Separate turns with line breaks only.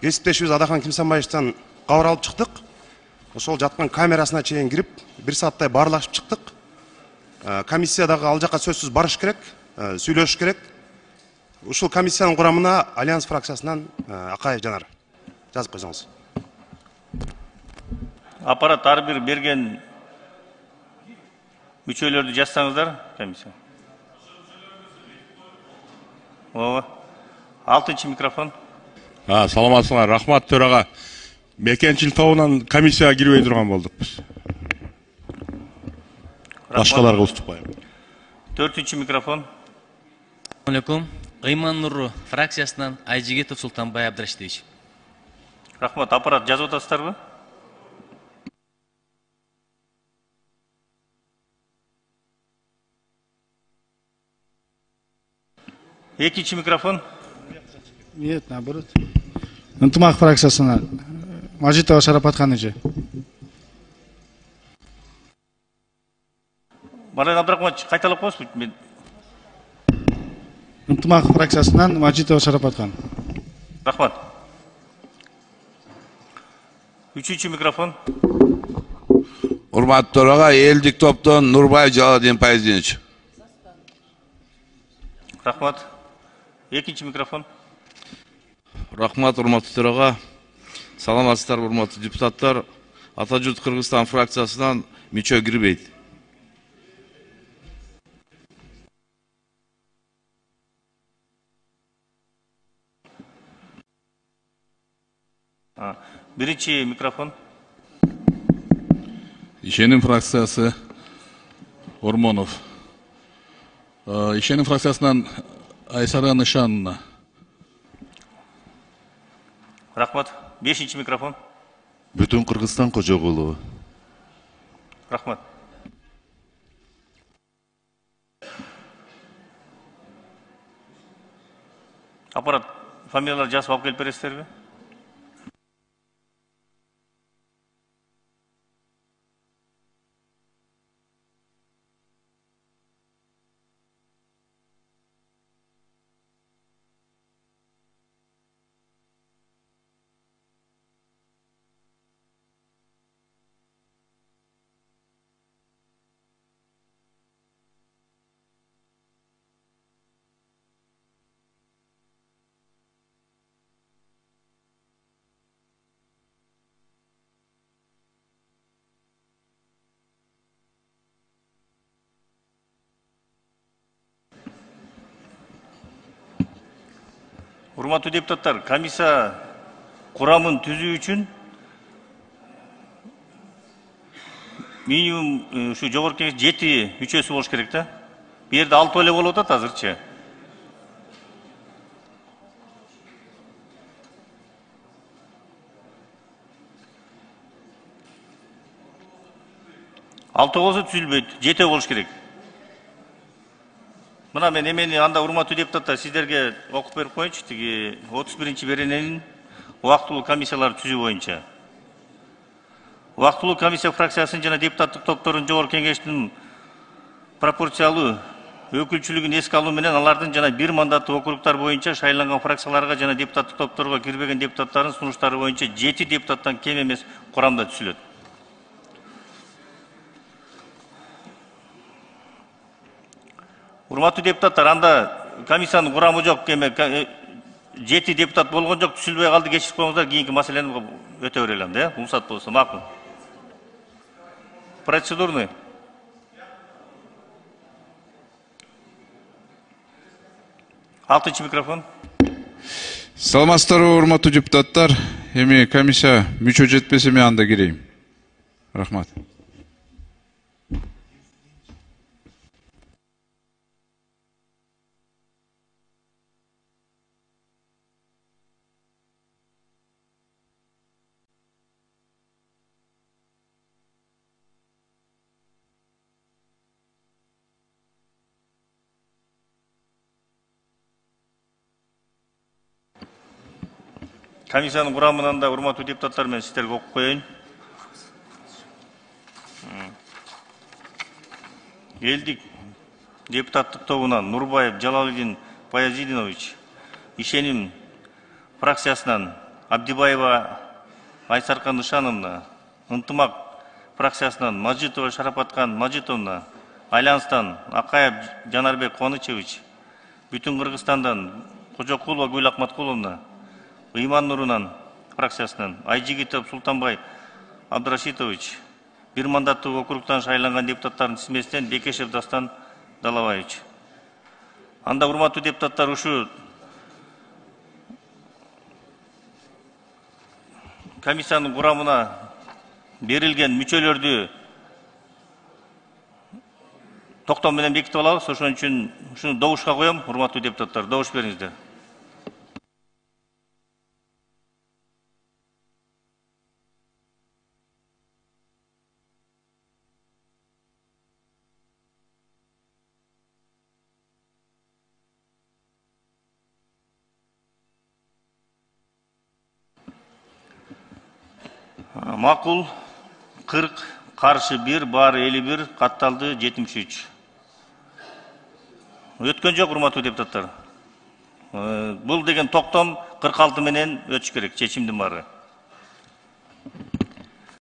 Кесиптешибиз Адахан Кимсанбаевичтен кабар алып чыктык. Ошол жаткан камерасына чейин кирип, 1 сааттай баарлашып чыктык. Комиссиядагы ал жакка сөзсүз барыш керек, сүйлөшүш керек. Ушул комиссиянын курамына Альянс фракциясынан Акаев Жанар. Жазып койсоңуз.
Аппарат ар бир берген мүчөлөрдү жазсаңыздар, комиссия. Ооба. 6-чы микрофон.
Саламатсыңар, рахмат төрага. Мекенчил тобунан комиссияга кирбей турган болдук биз. Башкаларга уступайм.
4-чы микрофон.
Алейкум. Ыйман Нуру фракциясынан Айжигитов Султанбай Абдыраштович.
Рахмат, аппарат жазып атасыздарбы? Экинчи микрофон.
Нет, наоборот. Ынтымак фракциясынан Мажитова Шарапатхан эже.
Мардан Абдрахманович, кайталап коесузбу? Мен
Ынтымак фракциясынан Мажитова Шарапатхан.
Рахмат. 3-чы микрофон.
Урматтуу төрага, элдик топтон Нурбаев Жалалдин Пайыздинович.
Рахмат. 2-чы микрофон.
Рахмат, урматтуу төрага. Саламатсыздар, урматтуу депутаттар. Атажурт Кыргызстан фракциясынан мүчө кирбейт.
Биринчи микрофон.
Ишеним фракциясы Ормонов. Ишеним фракциясынан Айсара Нышанова.
Рахмат. 5-чы микрофон.
Бүтүн Кыргызстан Кожогулова.
Рахмат. Аппарат фамилиялар жазып алып келип бересиздерби? Урматтуу депутаттар, комиссия курамын түзүү үчүн минимум ушу жогорку кеңеш 7 мүчөсү болуш керек да. Бу жерде 6 эле болуп атат азырчы. Алты болсо түзүлбөйт, 7 болуш керек. Мына мен эмени анда урматтуу депутаттар сиздерге окуп берип коеюнчу, тиги 31-чи берененин убактылуу комиссиялар түзүү боюнча. Убактылуу комиссия фракциясынын жана депутаттык топторунун жогорку кеңештин пропорциялуу өкүлчүлүгүн эске алуу менен алардын жана бир мандаттуу округтар боюнча шайланган фракцияларга жана депутаттык топторго кирбеген депутаттардын сунуштары боюнча 7 депутаттан кем эмес курамда түзүлөт. Урматтуу депутаттар, анда комиссиянын курамы жок, 7 депутат болгон жок, түзүлбөй калды, кечирип коюңуздар, кийинки маселени өтө берелем да, уруксат болсо, макул. Процедурный. Алтынчы микрофон.
Саламатсыздарбы, урматтуу депутаттар. Эми комиссия мүчө жетпесе мен анда кирейм. Рахмат.
Комиссиянын курамынан да урматтуу депутаттар менен сиздерге окуп коеюн. Элдик депутаттык тобунан Нурбаев Жалалдин Баязидинович, Ишеним фракциясынан Абдибаева Айсаркан Нышановна, Ынтымак фракциясынан Мажитова Шарапаткан Мажитовна, Айланстан Акаев Жанарбек Куанычевич, бүтүн Кыргызстандан Кожокулова Гүл Акматкуловна, Ыйман Нурунан фракциясынан Айжигитов Султанбай Абдрашитович, бир мандаттуу округтан шайланган депутаттардын тизмесинен Бекешев Дастан Далабаевич. Анда урматтуу депутаттар, ушу комиссиянын курамына берилген мүчөлөрдү токтом менен бекитип алабыз. Ошон үчүн ушуну добушка коем. Урматтуу депутаттар, добуш бериңиздер. Макул 40, каршы 1, баары 51, катталды 73. Өткөн жок, урматтуу депутаттар. Бул деген токтом 46 менен өтүш керек, чечимдин баары.